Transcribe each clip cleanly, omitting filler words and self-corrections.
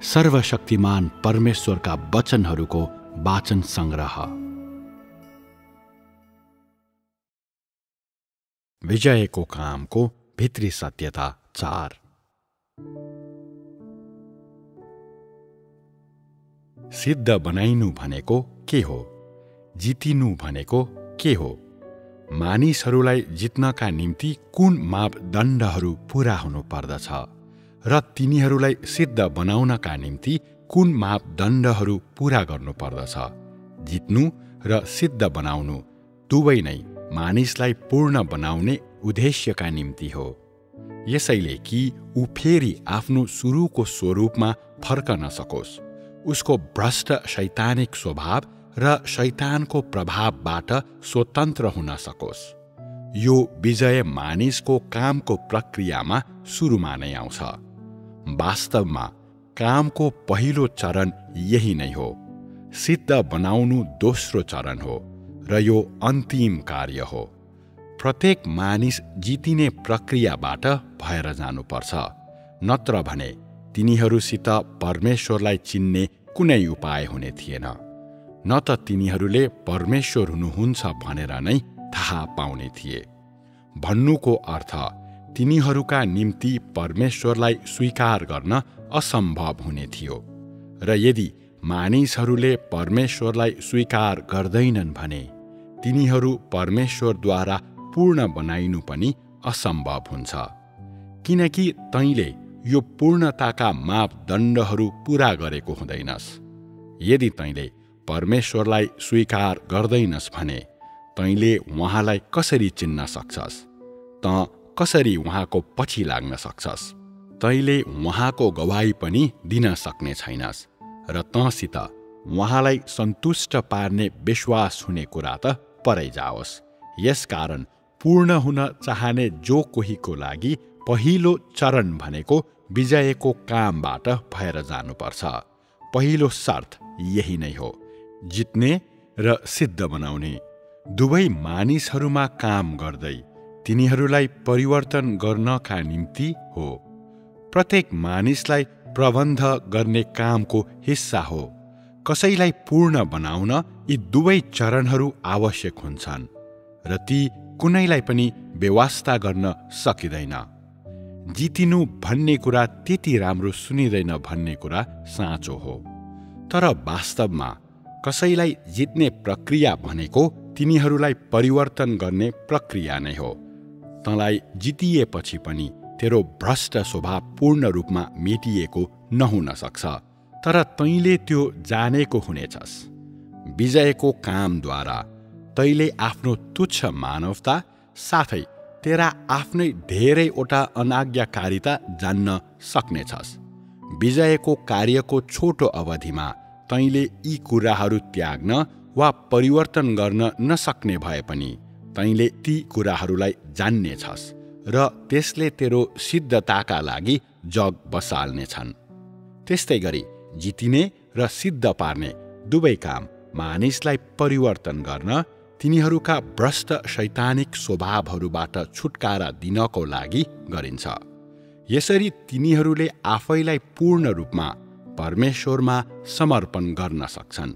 सर्वशक्तिमान परमेश्वरका वचनहरूको वाचन संग्रह। विजयको कामको भित्री सत्यता 4। सिद्ध बनाइनु भनेको के हो? जितिनु भनेको के हो? मानिसहरूलाई जित्नका निम्ति कुन मापदण्डहरू पूरा हुनु पर्दछ र तिनीहरूलाई सिद्ध बनाउनका निम्ति कुन मापदण्डहरू पूरा गर्नु पर्दछ? जित्नु र सिद्ध बनाउनु दुवै नै मानिसलाई पूर्ण बनाउने उद्देश्यका निम्ति हो। यसैले कि ऊ फेरि आफ्नो सुरुको स्वरूपमा फर्कन सकोस्, उसको भ्रष्ट शैतानिक स्वभाव र शैतानको प्रभावबाट स्वतन्त्र हुन सकोस्। यो विजय मानिसको कामको प्रक्रियामा सुरुमा नै आउँछ। वास्तवमा कामको पहिलो चरण यही नै हो। सिद्ध बनाउनु दोस्रो चरण हो र यो अन्तिम कार्य हो। प्रत्येक मानिस जितिने प्रक्रियाबाट भएर जानुपर्छ, नत्र भने तिनीहरूसित परमेश्वरलाई चिन्ने कुनै उपाय हुने थिएन। न त तिनीहरूले परमेश्वर हुनुहुन्छ भनेर नै थाहा पाउने थिए। भन्नुको अर्थ तिनीहरूका निम्ति परमेश्वरलाई स्वीकार गर्न असम्भव हुने थियो। र यदि मानिसहरूले परमेश्वरलाई स्वीकार गर्दैनन् भने तिनीहरू परमेश्वरद्वारा पूर्ण बनाइनु पनि असम्भव हुन्छ, किनकि तैँले यो पूर्णताका मापदण्डहरू पूरा गरेको हुँदैनस्। यदि तैँले परमेश्वरलाई स्वीकार गर्दैनस् भने तैँले उहाँलाई कसरी चिन्न सक्छस्? त कसरी उहाँको पछि लाग्न सक्छस्? तैँले उहाँको गवाई पनि दिन सक्ने छैनस् र तँसित उहाँलाई सन्तुष्ट पार्ने विश्वास हुने कुरा त परै जाओस्। यसकारण पूर्ण हुन चाहने जो कोहीको लागि पहिलो चरण भनेको विजयको कामबाट भएर जानुपर्छ। पहिलो शर्त यही नै हो, जित्ने र सिद्ध बनाउने। दुवै मानिसहरूमा काम गर्दै तिनीहरूलाई परिवर्तन गर्नका निम्ति हो। प्रत्येक मानिसलाई प्रबन्ध गर्ने कामको हिस्सा हो। कसैलाई पूर्ण बनाउन यी दुवै चरणहरू आवश्यक हुन्छन् र ती कुनैलाई पनि व्यवस्था गर्न सकिँदैन। जितिनु भन्ने कुरा त्यति राम्रो सुनिँदैन भन्ने कुरा साँचो हो, तर वास्तवमा कसैलाई जित्ने प्रक्रिया भनेको तिनीहरूलाई परिवर्तन गर्ने प्रक्रिया नै हो। तँलाई जितिएपछि पनि तेरो भ्रष्ट स्वभाव पूर्ण रूपमा मेटिएको नहुन सक्छ, तर तैँले त्यो जानेको हुनेछस्। विजयको कामद्वारा तैँले आफ्नो तुच्छ मानवता साथै तेरा आफ्नै धेरैवटा अनाज्ञाकारिता जान्न सक्नेछस्। विजयको कार्यको छोटो अवधिमा तैँले यी कुराहरू त्याग्न वा परिवर्तन गर्न नसक्ने भए पनि तैँले ती कुराहरूलाई जान्नेछस् र त्यसले तेरो सिद्धताका लागि जग बसाल्नेछन्। त्यस्तै गरी जितिने र सिद्ध पार्ने दुवै काम मानिसलाई परिवर्तन गर्न, तिनीहरूका भ्रष्ट शैतानिक स्वभावहरूबाट छुटकारा दिनको लागि गरिन्छ। यसरी तिनीहरूले आफैलाई पूर्ण रूपमा परमेश्वरमा समर्पण गर्न सक्छन्।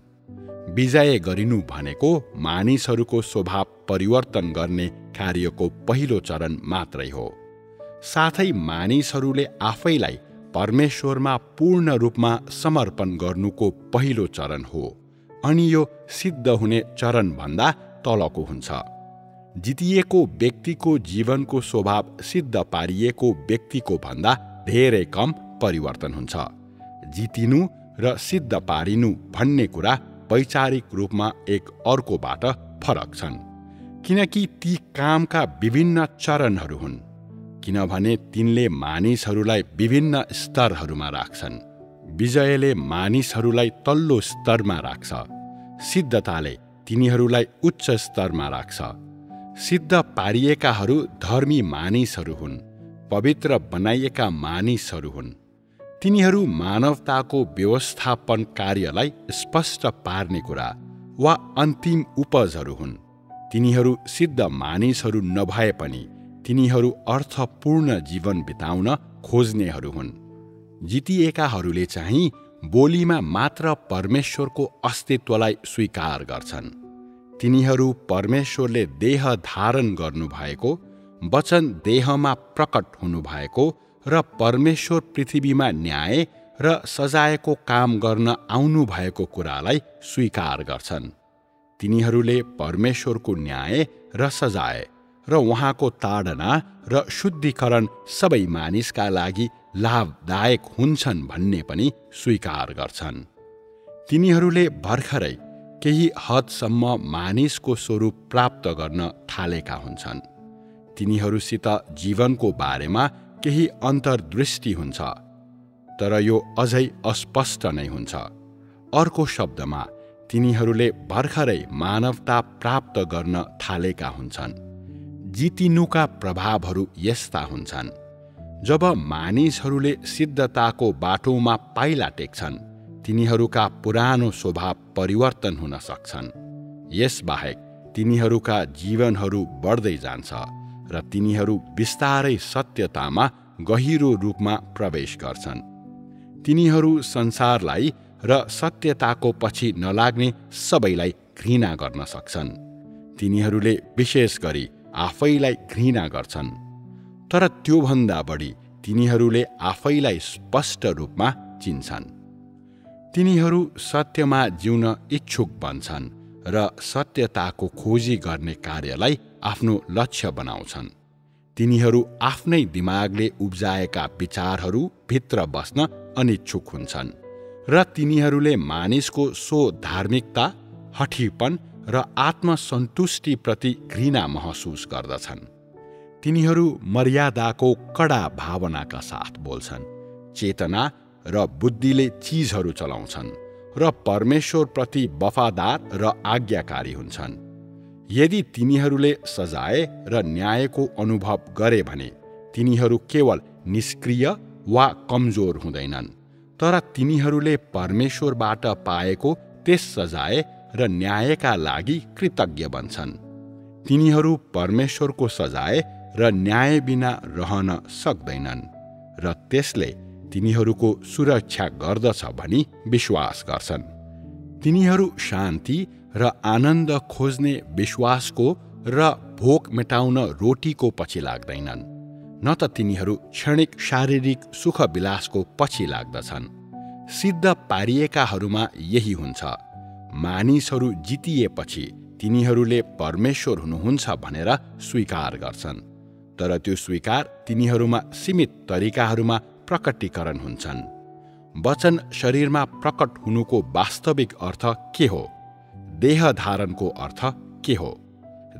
विजय गरिनु भनेको मानिसहरूको स्वभाव परिवर्तन गर्ने कार्यको पहिलो चरण मात्रै हो। साथै मानिसहरूले आफैलाई परमेश्वरमा पूर्ण रूपमा समर्पण गर्नुको पहिलो चरण हो, अनि यो सिद्ध हुने चरणभन्दा तलको हुन्छ। जितिएको व्यक्तिको जीवनको स्वभाव सिद्ध पारिएको व्यक्तिको भन्दा धेरै कम परिवर्तन हुन्छ। जितिनु र सिद्ध पारिनु भन्ने कुरा वैचारिक रूपमा एक अर्कोबाट फरक छन्, किनकि ती कामका विभिन्न चरणहरू हुन्, किनभने तिनले मानिसहरूलाई विभिन्न स्तरहरूमा राख्छन्। विजयले मानिसहरूलाई तल्लो स्तरमा राख्छ, सिद्धताले तिनीहरूलाई उच्च स्तरमा राख्छ। सिद्ध पारिएकाहरू धर्मी मानिसहरू हुन्, पवित्र बनाइएका मानिसहरू हुन्। तिनीहरू मानवताको व्यवस्थापन कार्यलाई स्पष्ट पार्ने कुरा वा अन्तिम उपजहरू हुन्। तिनीहरू सिद्ध मानिसहरू नभए पनि तिनीहरू अर्थपूर्ण जीवन बिताउन खोज्नेहरू हुन्। जितिएकाहरूले चाहिँ बोलीमा मात्र परमेश्वरको अस्तित्वलाई स्वीकार गर्छन्। तिनीहरू परमेश्वरले देह धारण गर्नुभएको, वचन देहमा प्रकट हुनुभएको र परमेश्वर पृथ्वीमा न्याय र सजायको काम गर्न आउनुभएको कुरालाई स्वीकार गर्छन्। तिनीहरूले परमेश्वरको न्याय र सजाय र उहाँको ताडना र शुद्धिकरण सबै मानिसका लागि लाभदायक हुन्छन् भन्ने पनि स्वीकार गर्छन्। तिनीहरूले भर्खरै केही हदसम्म मानिसको स्वरूप प्राप्त गर्न थालेका हुन्छन्। तिनीहरूसित जीवनको बारेमा केही अन्तर्दृष्टि हुन्छ, तर यो अझै अस्पष्ट नै हुन्छ। अर्को शब्दमा, तिनीहरूले भर्खरै मानवता प्राप्त गर्न थालेका हुन्छन्। जितिनुका प्रभावहरू यस्ता हुन्छन्: जब मानिसहरूले सिद्धताको बाटोमा पाइला टेक्छन्, तिनीहरूका पुरानो स्वभाव परिवर्तन हुन सक्छन्। यसबाहेक तिनीहरूका जीवनहरू बढ्दै जान्छ र तिनीहरू बिस्तारै सत्यतामा गहिरो रूपमा प्रवेश गर्छन्। तिनीहरू संसारलाई र सत्यताको पछि नलाग्ने सबैलाई घृणा गर्न सक्छन्। तिनीहरूले विशेष गरी आफैलाई घृणा गर्छन्, तर त्योभन्दा बढी तिनीहरूले आफैलाई स्पष्ट रूपमा चिन्छन्। तिनीहरू सत्यमा जिउन इच्छुक बन्छन् र सत्यताको खोजी गर्ने कार्यलाई आफ्नो लक्ष्य बनाउँछन्। तिनीहरू आफ्नै दिमागले उब्जाएका विचारहरू भित्र बस्न अनिच्छुक हुन्छन् र तिनीहरूले मानिसको सो धार्मिकता, हठीपन र आत्मसन्तुष्टिप्रति घृणा महसुस गर्दछन्। तिनीहरू मर्यादाको कडा भावनाका साथ बोल्छन्, चेतना र बुद्धिले चिजहरू चलाउँछन् र परमेश्वरप्रति वफादार र आज्ञाकारी हुन्छन्। यदि तिनीहरूले सजाय र न्यायको अनुभव गरे भने तिनीहरू केवल निष्क्रिय वा कमजोर हुँदैनन्, तर तिनीहरूले परमेश्वरबाट पाएको त्यस सजाय र न्यायका लागि कृतज्ञ बन्छन्। तिनीहरू परमेश्वरको सजाय र न्याय बिना रहन सक्दैनन् र त्यसले तिनीहरूको सुरक्षा गर्दछ भनी विश्वास गर्छन्। तिनीहरू शान्ति र आनन्द खोज्ने विश्वासको र भोक मेटाउन रोटीको पछि लाग्दैनन्, न त तिनीहरू क्षणिक शारीरिक सुखविलासको पछि लाग्दछन्। सिद्ध पारिएकाहरूमा यही हुन्छ। मानिसहरू जितिएपछि तिनीहरूले परमेश्वर हुनुहुन्छ भनेर स्वीकार गर्छन्, तर त्यो स्वीकार तिनीहरूमा सीमित तरिकाहरूमा प्रकटीकरण हुन्छन्। वचन शरीरमा प्रकट हुनुको वास्तविक अर्थ के हो? देह धारणको अर्थ के हो?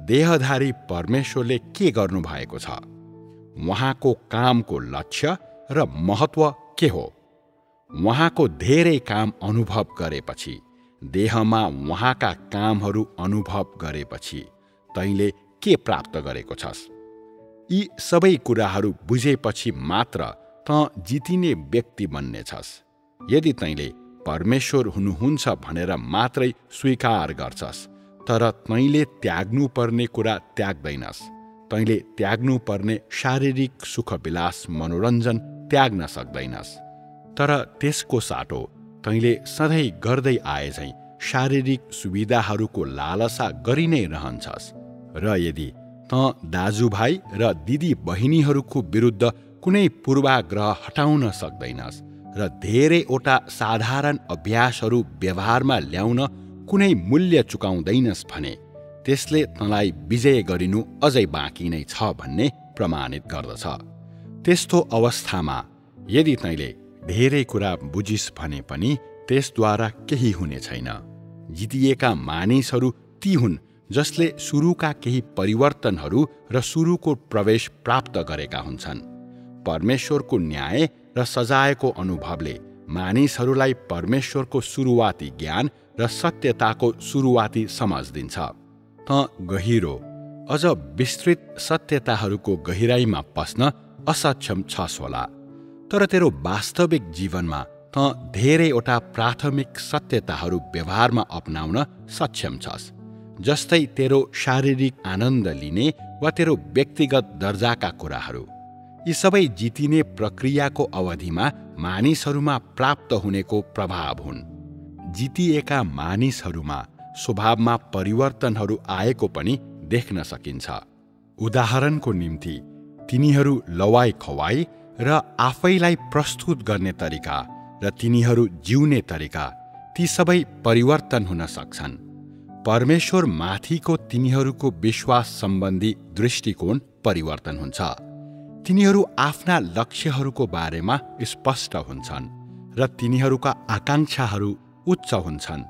देहधारी परमेश्वरले के गर्नुभएको छ? उहाँको कामको लक्ष्य र महत्त्व के हो? उहाँको धेरै काम अनुभव गरेपछि, देहमा उहाँका कामहरू अनुभव गरेपछि तैँले के प्राप्त गरेको छस्? यी सबै कुराहरू बुझेपछि मात्र त जितिने व्यक्ति बन्नेछस्। यदि तैँले परमेश्वर हुनुहुन्छ भनेर मात्रै स्वीकार गर्छस्, तर तैँले त्याग्नुपर्ने कुरा त्याग्दैनस्, तैँले त्याग्नुपर्ने शारीरिक सुखविलास मनोरञ्जन त्याग्न सक्दैनस्, तर त्यसको साटो तैँले सधैँ गर्दै आएझैँ शारीरिक सुविधाहरूको लालसा गरि नै रहन्छस्। र यदि त दाजुभाइ र दिदी बहिनीहरूको विरुद्ध कुनै पूर्वाग्रह हटाउन सक्दैनस् र धेरैवटा साधारण अभ्यासहरू व्यवहारमा ल्याउन कुनै मूल्य चुकाउँदैनस् भने त्यसले तँलाई विजय गरिनु अझै बाँकी नै छ भन्ने प्रमाणित गर्दछ। त्यस्तो अवस्थामा यदि तैँले धेरै कुरा बुझिस् भने पनि त्यसद्वारा केही हुने छैन। जितिएका मानिसहरू ती हुन् जसले सुरुका केही परिवर्तनहरू र सुरुको प्रवेश प्राप्त गरेका हुन्छन्। परमेश्वरको न्याय र सजायको अनुभवले मानिसहरूलाई परमेश्वरको सुरुवाती ज्ञान र सत्यताको सुरुवाती समझ दिन्छ। त गहिरो, अझ विस्तृत सत्यताहरूको गहिराईमा पस्न असक्षम छस् होला, तर तेरो वास्तविक जीवनमा त धेरैवटा प्राथमिक सत्यताहरू व्यवहारमा अपनाउन सक्षम छस्, जस्तै तेरो शारीरिक आनन्द लिने वा तेरो व्यक्तिगत दर्जाका कुराहरू। यी सबै जितिने प्रक्रियाको अवधिमा मानिसहरूमा प्राप्त हुनेको प्रभाव हुन्। जितिएका मानिसहरूमा स्वभावमा परिवर्तनहरू आएको पनि देख्न सकिन्छ। उदाहरणको निम्ति तिनीहरू लवाई खवाई र आफैलाई प्रस्तुत गर्ने तरिका र तिनीहरू जिउने तरिका ती सबै परिवर्तन हुन सक्छन्। परमेश्वर माथिको तिनीहरूको विश्वास सम्बन्धी दृष्टिकोण परिवर्तन हुन्छ। तिनीहरू आफ्ना लक्ष्यहरूको बारेमा स्पष्ट हुन्छन् र तिनीहरूका आकांक्षाहरू उच्च हुन्छन्।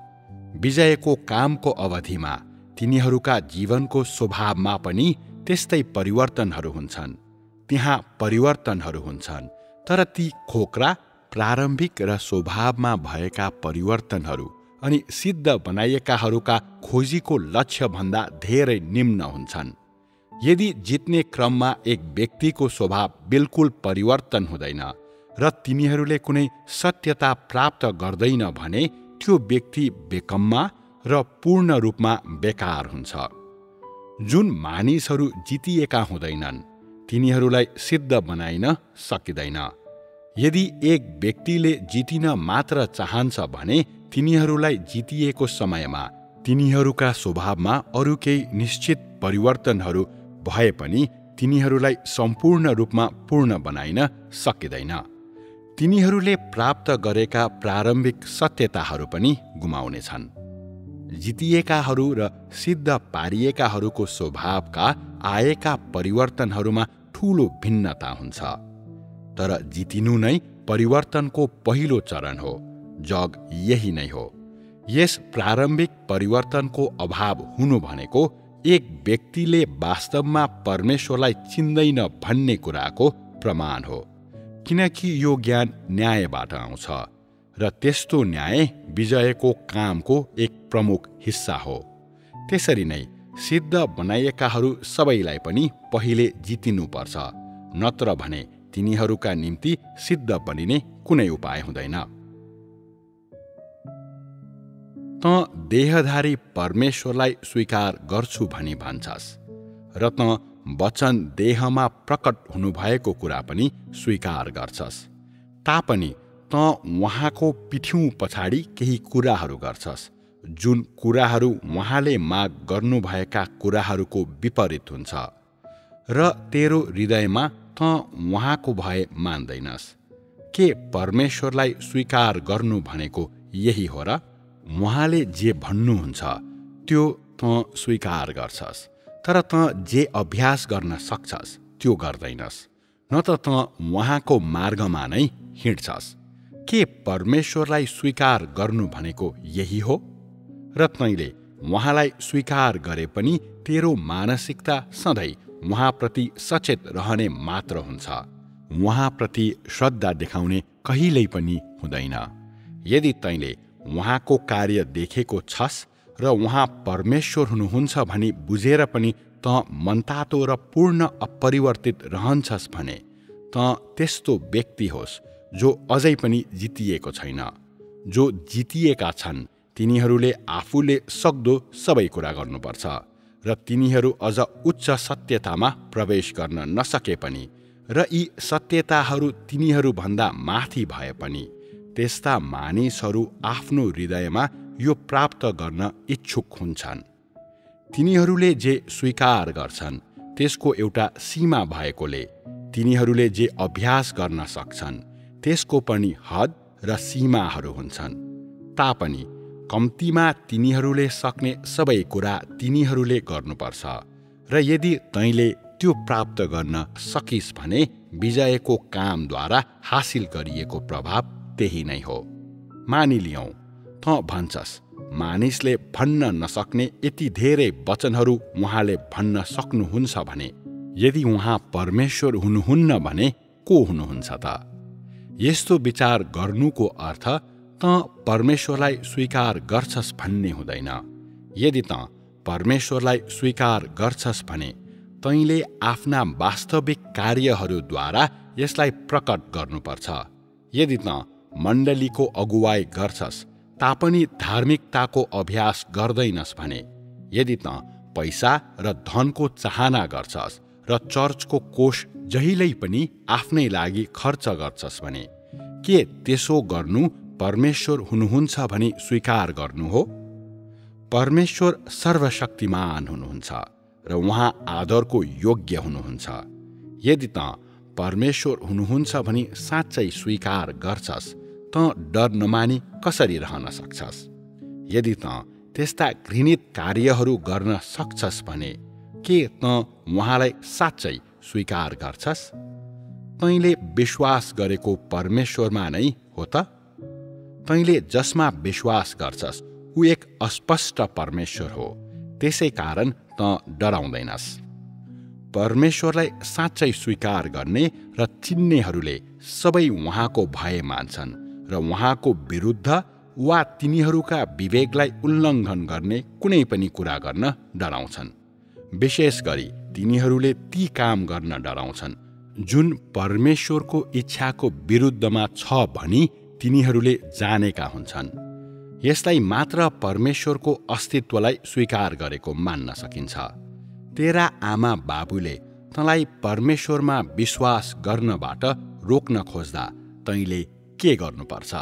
विजयको कामको अवधिमा तिनीहरूका जीवनको स्वभावमा पनि त्यस्तै परिवर्तनहरू हुन्छन्। त्यहाँ परिवर्तनहरू हुन्छन्, तर ती खोक्रा, प्रारम्भिक र स्वभावमा भएका परिवर्तनहरू अनि सिद्ध बनाइएकाहरूका खोजीको लक्ष्यभन्दा धेरै निम्न हुन्छन्। यदि जित्ने क्रममा एक व्यक्तिको स्वभाव बिल्कुल परिवर्तन हुँदैन र तिनीहरूले कुनै सत्यता प्राप्त गर्दैन भने त्यो व्यक्ति बेकम्मा र पूर्ण रूपमा बेकार हुन्छ। जुन मानिसहरू जितिएका हुँदैनन् तिनीहरूलाई सिद्ध बनाइन सकिँदैन। यदि एक व्यक्तिले जितिन मात्र चाहन्छ भने तिनीहरूलाई जितिएको समयमा तिनीहरूका स्वभावमा अरू केही निश्चित परिवर्तनहरू भए पनि तिनीहरूलाई सम्पूर्ण रूपमा पूर्ण बनाइन सकिँदैन। तिनीहरूले प्राप्त गरेका प्रारम्भिक सत्यताहरू पनि गुमाउनेछन्। जितिएकाहरू र सिद्ध पारिएकाहरूको स्वभावका आएका परिवर्तनहरूमा ठूलो भिन्नता हुन्छ। तर जितिनु नै परिवर्तनको पहिलो चरण हो। जग यही नै हो। यस प्रारम्भिक परिवर्तनको अभाव हुनु भनेको एक व्यक्तिले वास्तवमा परमेश्वरलाई चिन्दैन भन्ने कुराको प्रमाण हो, किनकि यो ज्ञान न्यायबाट आउँछ र त्यस्तो न्याय विजयको कामको एक प्रमुख हिस्सा हो। त्यसरी नै सिद्ध बनाइएकाहरू सबैलाई पनि पहिले जितिनुपर्छ, नत्र भने तिनीहरूका निम्ति सिद्ध बनिने कुनै उपाय हुँदैन। त देहधारी परमेश्वरलाई स्वीकार गर्छु भनी भन्छस् र त वचन देहमा प्रकट हुनुभएको कुरा पनि स्वीकार गर्छस्, तापनि त उहाँको पिठ्यौँ पछाडि केही कुराहरू गर्छस् जुन कुराहरू उहाँले माग गर्नुभएका कुराहरूको विपरीत हुन्छ र तेरो हृदयमा त उहाँको भए मान्दैनस्। के परमेश्वरलाई स्वीकार गर्नु भनेको यही हो र? उहाँले जे भन्नुहुन्छ त्यो त स्वीकार गर्छस्, तर त जे अभ्यास गर्न सक्छस् त्यो गर्दैनस्, न त उहाँको मार्गमा नै हिँड्छस्। के परमेश्वरलाई स्वीकार गर्नु भनेको यही हो? र तैँले उहाँलाई स्वीकार गरे पनि तेरो मानसिकता सधैँ उहाँप्रति सचेत रहने मात्र हुन्छ, उहाँप्रति श्रद्धा देखाउने कहिल्यै पनि हुँदैन। यदि तैँले उहाँको कार्य देखेको छस् र उहाँ परमेश्वर हुनुहुन्छ भनी बुझेर पनि त मनतातो र पूर्ण अपरिवर्तित रहन्छस् भने त त्यस्तो व्यक्ति होस् जो अझै पनि जितिएको छैन। जो जितिएका छन् तिनीहरूले आफूले सक्दो सबै कुरा गर्नुपर्छ र तिनीहरू अझ उच्च सत्यतामा प्रवेश गर्न नसके पनि र यी सत्यताहरू तिनीहरूभन्दा माथि भए पनि त्यस्ता मानिसहरू आफ्नो हृदयमा यो प्राप्त गर्न इच्छुक हुन्छन्। तिनीहरूले जे स्वीकार गर्छन् त्यसको एउटा सीमा भएकोले तिनीहरूले जे अभ्यास गर्न सक्छन् त्यसको पनि हद र सीमाहरू हुन्छन्। तापनि कम्तीमा तिनीहरूले सक्ने सबै कुरा तिनीहरूले गर्नुपर्छ र यदि तैँले त्यो प्राप्त गर्न सकिस् भने विजयको कामद्वारा हासिल गरिएको प्रभाव त्यही नै हो। मानिलियौँ त भन्छस् मानिसले भन्न नसक्ने यति धेरै वचनहरू उहाँले भन्न सक्नुहुन्छ भने यदि उहाँ परमेश्वर हुनुहुन्न भने को हुनुहुन्छ त? यस्तो विचार गर्नुको अर्थ त परमेश्वरलाई स्वीकार गर्छस् भन्ने हुँदैन। यदि त परमेश्वरलाई स्वीकार गर्छस् भने तैँले आफ्ना वास्तविक कार्यहरूद्वारा यसलाई प्रकट गर्नुपर्छ। यदि त मण्डलीको अगुवाई गर्छस् तापनि धार्मिकताको अभ्यास गर्दैनस् भने, यदि त पैसा र धनको चाहना गर्छस् र चर्चको कोष जहिल्यै पनि आफ्नै लागि खर्च गर्छस् भने, के त्यसो गर्नु परमेश्वर हुनुहुन्छ भनी स्वीकार गर्नु हो? परमेश्वर सर्वशक्तिमान हुनुहुन्छ र उहाँ आदरको योग्य हुनुहुन्छ। यदि त परमेश्वर हुनुहुन्छ भनी साँच्चै स्वीकार गर्छस् त डर नमानी कसरी रहन सक्छस्? यदि त त्यस्ता घृणित कार्यहरू गर्न सक्छस् भने के त उहाँलाई साँच्चै स्वीकार गर्छस्? तैँले विश्वास गरेको परमेश्वरमा नै हो त? तैँले जसमा विश्वास गर्छस् ऊ एक अस्पष्ट परमेश्वर हो, त्यसै कारण त डराउँदैनस्। परमेश्वरलाई साँच्चै स्वीकार गर्ने र चिन्नेहरूले सबै उहाँको भय मान्छन् र उहाँको विरुद्ध वा तिनीहरूका विवेकलाई उल्लङ्घन गर्ने कुनै पनि कुरा गर्न डराउँछन्। विशेष गरी तिनीहरूले ती काम गर्न डराउँछन् जुन परमेश्वरको इच्छाको विरुद्धमा छ भनी तिनीहरूले जानेका हुन्छन्। यसलाई मात्र परमेश्वरको अस्तित्वलाई स्वीकार गरेको मान्न सकिन्छ। तेरा आमा बाबुले तँलाई परमेश्वरमा विश्वास गर्नबाट रोक्न खोज्दा तैँले के गर्नुपर्छ?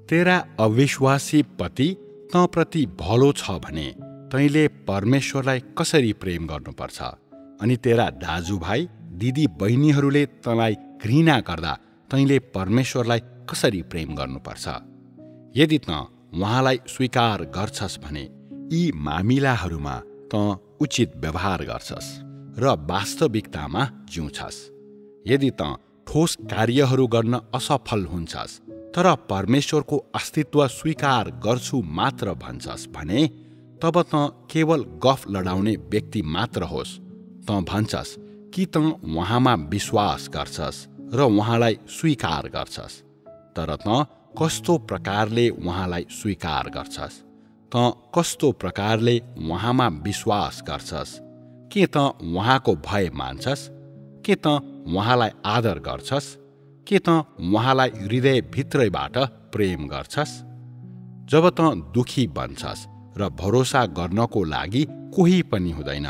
तेरा अविश्वासी पति तँप्रति भलो छ भने तैँले परमेश्वरलाई कसरी प्रेम गर्नुपर्छ? अनि तेरा दाजुभाइ दिदी बहिनीहरूले तँलाई घृणा गर्दा तैँले परमेश्वरलाई कसरी प्रेम गर्नुपर्छ? यदि त उहाँलाई स्वीकार गर्छस् भने यी मामिलाहरूमा त उचित व्यवहार गर्छस् र वास्तविकतामा जिउँछस्। यदि त ठोस कार्यहरू गर्न असफल हुन्छस् तर परमेश्वरको अस्तित्व स्वीकार गर्छु मात्र भन्छस् भने तब त केवल गफ लडाउने व्यक्ति मात्र होस्। त भन्छस् कि त उहाँमा विश्वास गर्छस् र उहाँलाई स्वीकार गर्छस्, तर त कस्तो प्रकारले उहाँलाई स्वीकार गर्छस्? त कस्तो प्रकारले उहाँमा विश्वास गर्छस्? के त उहाँको भय मान्छस्? के त उहाँलाई आदर गर्छस्? के त उहाँलाई हृदयभित्रैबाट प्रेम गर्छस्? जब त दुखी बन्छस् र भरोसा गर्नको लागि कोही पनि हुँदैन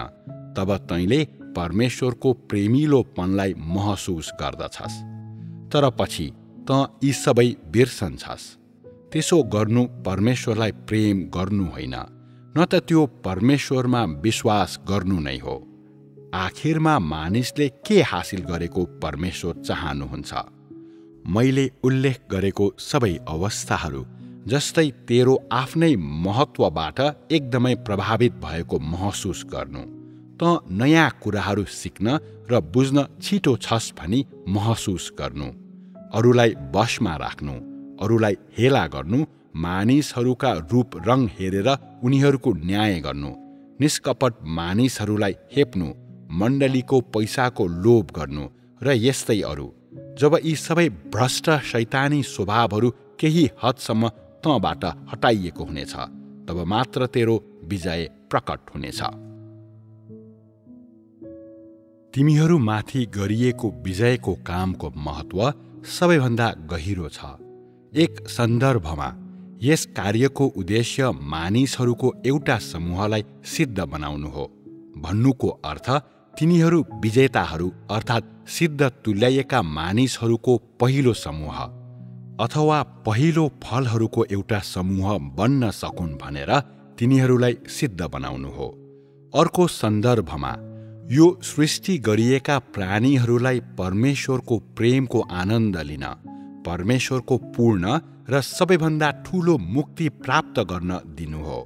तब तैँले परमेश्वरको प्रेमिलोपनलाई महसुस गर्दछस्। तर पछि त यी सबै बिर्सन्छस्। त्यसो गर्नु परमेश्वरलाई प्रेम गर्नु होइन, न त त्यो परमेश्वरमा विश्वास गर्नु नै हो। आखिरमा मानिसले के हासिल गरेको परमेश्वर चाहनुहुन्छ? मैले उल्लेख गरेको सबै अवस्थाहरू जस्तै तेरो आफ्नै महत्त्वबाट एकदमै प्रभावित भएको महसुस गर्नु, त नयाँ कुराहरू सिक्न र बुझ्न छिटो छस् भनी महसुस गर्नु, अरूलाई वशमा राख्नु, अरूलाई हेला गर्नु, मानिसहरूका रूप रङ हेरेर उनीहरूको न्याय गर्नु, निष्कपट मानिसहरूलाई हेप्नु, मण्डलीको पैसाको लोभ गर्नु र यस्तै अरू। जब यी सबै भ्रष्ट शैतानी स्वभावहरू केही हदसम्म तँबाट हटाइएको हुनेछ तब मात्र तेरो विजय प्रकट हुनेछ। तिमीहरूमाथि गरिएको विजयको कामको महत्त्व सबैभन्दा गहिरो छ। एक सन्दर्भमा यस कार्यको उद्देश्य मानिसहरूको एउटा समूहलाई सिद्ध बनाउनु हो। भन्नुको अर्थ तिनीहरू विजेताहरू अर्थात् सिद्ध तुल्याइएका मानिसहरूको पहिलो समूह अथवा पहिलो फलहरूको एउटा समूह बन्न सकुन् भनेर तिनीहरूलाई सिद्ध बनाउनु हो। अर्को सन्दर्भमा यो सृष्टि गरिएका प्राणीहरूलाई परमेश्वरको प्रेमको आनन्द लिन, परमेश्वरको पूर्ण र सबैभन्दा ठूलो मुक्ति प्राप्त गर्न दिनु हो।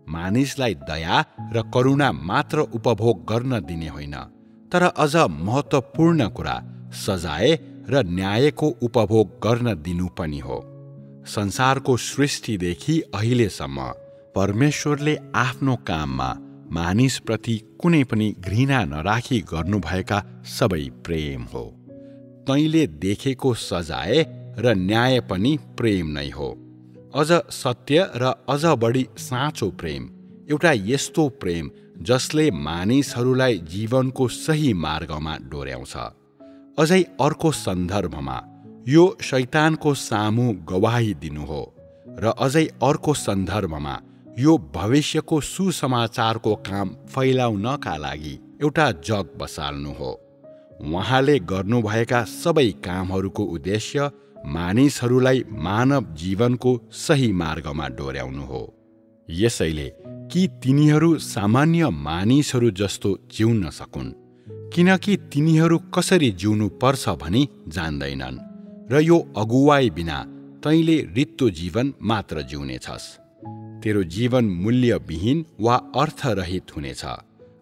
मानिसलाई दया र करुणा मात्र उपभोग गर्न दिने होइन, तर अझ महत्त्वपूर्ण कुरा सजाय र न्यायको उपभोग गर्न दिनु पनि हो। संसारको सृष्टिदेखि अहिलेसम्म परमेश्वरले आफ्नो काममा मानिसप्रति कुनै पनि घृणा नराखी गर्नुभएका सबै प्रेम हो। तैँले देखेको सजाय र न्याय पनि प्रेम नै हो। अझ सत्य र अझ बढी साँचो प्रेम, एउटा यस्तो प्रेम जसले मानिसहरूलाई जीवनको सही मार्गमा डोर्याउँछ। अझै अर्को सन्दर्भमा यो शैतानको सामु गवाही दिनु हो र अझै अर्को सन्दर्भमा यो भविष्यको सुसमाचारको काम फैलाउनका लागि एउटा जग बसाल्नु हो। उहाँले गर्नुभएका सबै कामहरूको उद्देश्य मानिसहरूलाई मानव जीवनको सही मार्गमा डोर्याउनु हो। यसैले कि तिनीहरू सामान्य मानिसहरू जस्तो जिउन सकुन्, किनकि तिनीहरू कसरी जिउनु पर्छ भनी जान्दैनन्, र यो अगुवाई बिना तैँले रित्तो जीवन मात्र जिउनेछस्। तेरो जीवन मूल्यविहीन वा अर्थरहित हुनेछ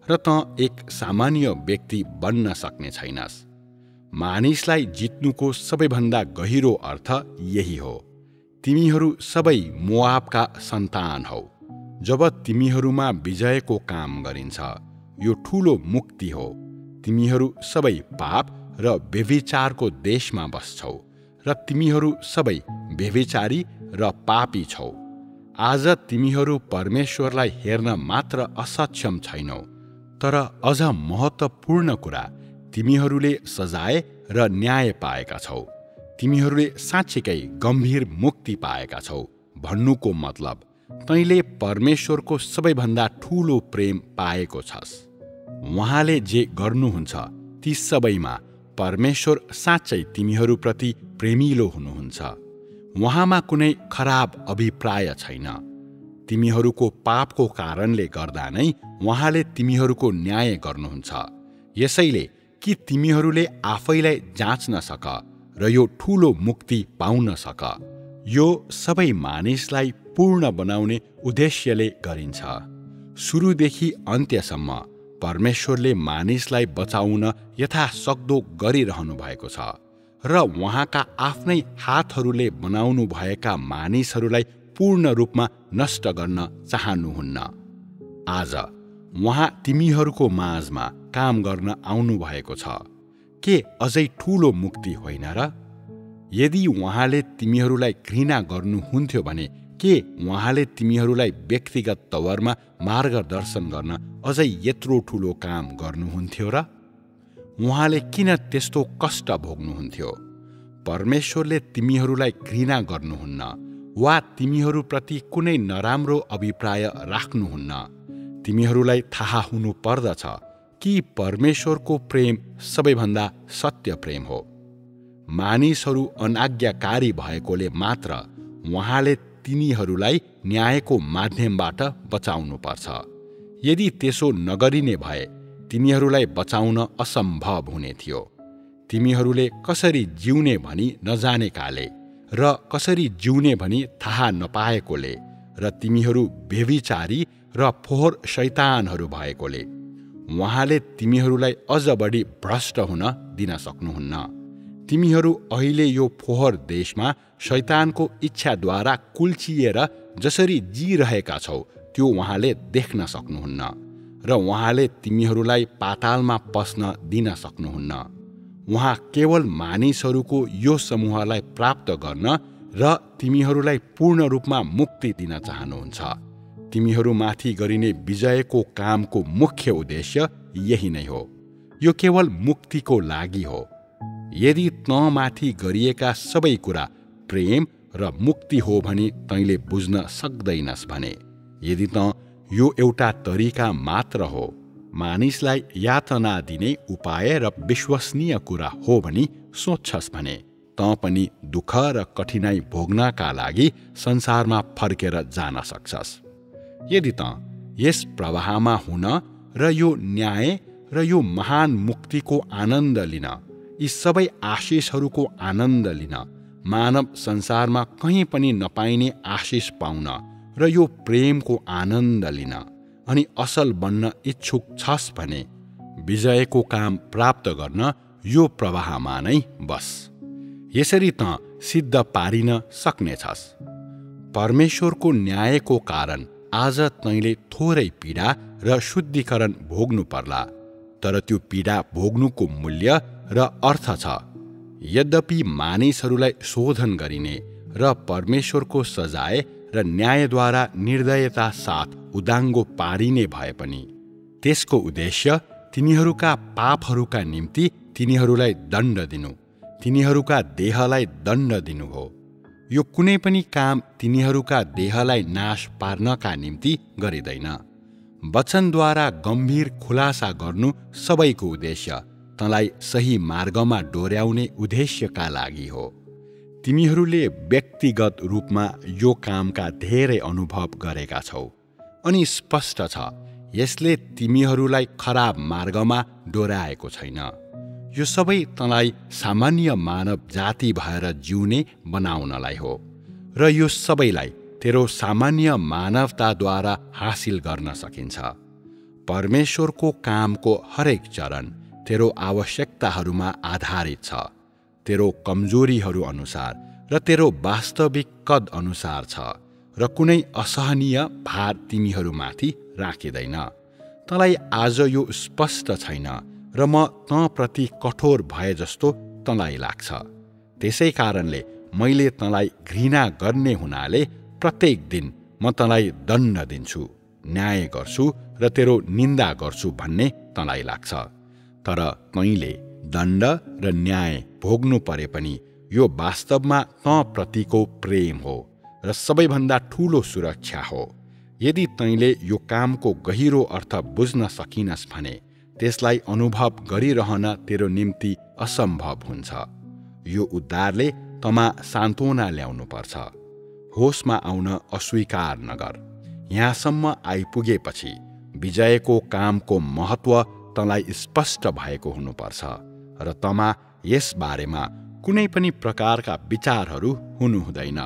र तँ एक सामान्य व्यक्ति बन्न सक्ने छैनस्। मानिसलाई जित्नुको सबैभन्दा गहिरो अर्थ यही हो। तिमीहरू सबै मोआबका सन्तान हौ। जब तिमीहरूमा विजयको काम गरिन्छ, यो ठूलो मुक्ति हो। तिमीहरू सबै पाप र व्यभिचारको देशमा बस्छौ, र तिमीहरू सबै व्यभिचारी र पापी छौ। आज तिमीहरू परमेश्वरलाई हेर्न मात्र असक्षम छैनौ, तर अझ महत्त्वपूर्ण कुरा, तिमीहरूले सजाय र न्याय पाएका छौ। तिमीहरूले साँच्चीकै गम्भीर मुक्ति पाएका छौ। भन्नुको मतलब, तैँले परमेश्वरको सबैभन्दा ठूलो प्रेम पाएको छस्। उहाँले जे गर्नुहुन्छ ती सबैमा परमेश्वर साँच्चै तिमीहरूप्रति प्रेमिलो हुनुहुन्छ। उहाँमा कुनै खराब अभिप्राय छैन। तिमीहरूको पापको कारणले गर्दा नै उहाँले तिमीहरूको न्याय गर्नुहुन्छ। यसैले कि तिमीहरूले आफैलाई जाँच्न सक र यो ठूलो मुक्ति पाउन सक, यो सबै मानिसलाई पूर्ण बनाउने उद्देश्यले गरिन्छ। सुरुदेखि अन्त्यसम्म परमेश्वरले मानिसलाई बचाउन यथासक्दो गरिरहनु भएको छ, र उहाँका आफ्नै हातहरूले बनाउनु भएका मानिसहरूलाई पूर्ण रूपमा नष्ट गर्न चाहनुहुन्न। आज उहाँ तिमीहरूको माझमा काम गर्न आउनु भएको छ। के अझै ठूलो मुक्ति होइन र? यदि उहाँले तिमीहरूलाई घृणा गर्नुहुन्थ्यो भने के उहाँले तिमीहरूलाई व्यक्तिगत तवरमा मार्गदर्शन गर्न अझै यत्रो ठूलो काम गर्नुहुन्थ्यो र? उहाँले किन त्यस्तो कष्ट भोग्नुहुन्थ्यो? परमेश्वरले तिमीहरूलाई घृणा गर्नुहुन्न वा तिमीहरूप्रति कुनै नराम्रो अभिप्राय राख्नुहुन्न। तिमीहरूलाई थाहा हुनु पर्दछ कि परमेश्वरको प्रेम सबैभन्दा सत्य प्रेम हो। मानिसहरू अनाज्ञाकारी भएकोले मात्र उहाँले तिनीहरूलाई न्यायको माध्यमबाट बचाउनुपर्छ। यदि त्यसो नगरिने भए तिनीहरूलाई बचाउन असम्भव हुने थियो। तिमीहरूले कसरी जिउने भनी नजानेकाले र कसरी जिउने भनी थाहा नपाएकोले र तिमीहरू व्यभिचारी र फोहोर शैतानहरू भएकोले उहाँले तिमीहरूलाई अझ बढी भ्रष्ट हुन दिन सक्नुहुन्न। तिमीहरू अहिले यो फोहोर देशमा शैतानको इच्छाद्वारा कुल्चिएर जसरी जिरहेका छौ त्यो उहाँले देख्न सक्नुहुन्न, र उहाँले तिमीहरूलाई पातालमा पस्न दिन सक्नुहुन्न। उहाँ केवल मानिसहरूको यो समूहलाई प्राप्त गर्न र तिमीहरूलाई पूर्ण रूपमा मुक्ति दिन चाहनुहुन्छ। तिमीहरूमाथि गरिने विजयको कामको मुख्य उद्देश्य यही नै हो। यो केवल मुक्तिको लागि हो। यदि तँमाथि गरिएका सबै कुरा प्रेम र मुक्ति हो भनी तैँले बुझ्न सक्दैनस् भने, यदि तँ यो एउटा तरिका मात्र हो, मानिसलाई यातना दिने उपाय र विश्वसनीय कुरा हो भनी सोच्छस् भने, तँ पनि दुःख र कठिनाई भोग्नका लागि संसारमा फर्केर जान सक्छस्। यदि तँ यस प्रवाहमा हुन र यो न्याय र यो महान मुक्तिको आनन्द लिन, यी सबै आशिषहरूको आनन्द लिन, मानव संसारमा कहीँ पनि नपाइने आशिष पाउन र यो प्रेमको आनन्द लिन अनि असल बन्न इच्छुक छस् भने, विजयको काम प्राप्त गर्न यो प्रवाहमा नै बस। यसरी तँ सिद्ध पारिन सक्नेछस्। परमेश्वरको न्यायको कारण आज तैँले थोरै पीडा र शुद्धिकरण भोग्नु पर्ला, तर त्यो पीडा भोग्नुको मूल्य र अर्थ छ। यद्यपि मानिसहरूलाई शोधन गरिने र परमेश्वरको सजाय र न्यायद्वारा निर्दयता साथ उदाङ्गो पारिने भए पनि, त्यसको उद्देश्य तिनीहरूका पापहरूका निम्ति तिनीहरूलाई दण्ड दिनु, तिनीहरूका देहलाई दण्ड दिनु हो। यो कुनै पनि काम तिनीहरूका देहलाई नाश पार्नका निम्ति गरिँदैन। वचनद्वारा गम्भीर खुलासा गर्नु सबैको उद्देश्य तँलाई सही मार्गमा डोर्याउने उद्देश्यका लागि हो। तिमीहरूले व्यक्तिगत रूपमा यो कामका धेरै अनुभव गरेका छौ अनि स्पष्ट छ यसले तिमीहरूलाई खराब मार्गमा डोर्याएको छैन। यो सबै तँलाई सामान्य मानव जाति भएर जिउने बनाउनलाई हो र यो सबैलाई तेरो सामान्य मानवताद्वारा हासिल गर्न सकिन्छ। परमेश्वरको कामको हरेक चरण तेरो आवश्यकताहरूमा आधारित छ, तेरो कमजोरीहरू अनुसार र तेरो वास्तविक कद अनुसार छ र कुनै असहनीय भार तिमीहरूमाथि राखिँदैन। तँलाई आज यो स्पष्ट छैन र म तँप्रति कठोर भए जस्तो तँलाई लाग्छ। त्यसै कारणले मैले तँलाई घृणा गर्ने हुनाले प्रत्येक दिन म तँलाई दण्ड दिन्छु, न्याय गर्छु र तेरो निन्दा गर्छु भन्ने तँलाई लाग्छ। तर तैँले दण्ड र न्याय भोग्नु परे पनि यो वास्तवमा तँप्रतिको प्रेम हो र सबैभन्दा ठूलो सुरक्षा हो। यदि तैँले यो कामको गहिरो अर्थ बुझ्न सकिनस् भने त्यसलाई अनुभव गरिरहन तेरो निम्ति असम्भव हुन्छ। यो उद्धारले तँमा सान्त्वना ल्याउनुपर्छ। होसमा आउन अस्वीकार नगर। यहाँसम्म आइपुगेपछि विजयको कामको महत्त्व तँलाई स्पष्ट भएको हुनुपर्छ र तँमा यस बारेमा कुनै पनि प्रकारका विचारहरू हुनु हुँदैन।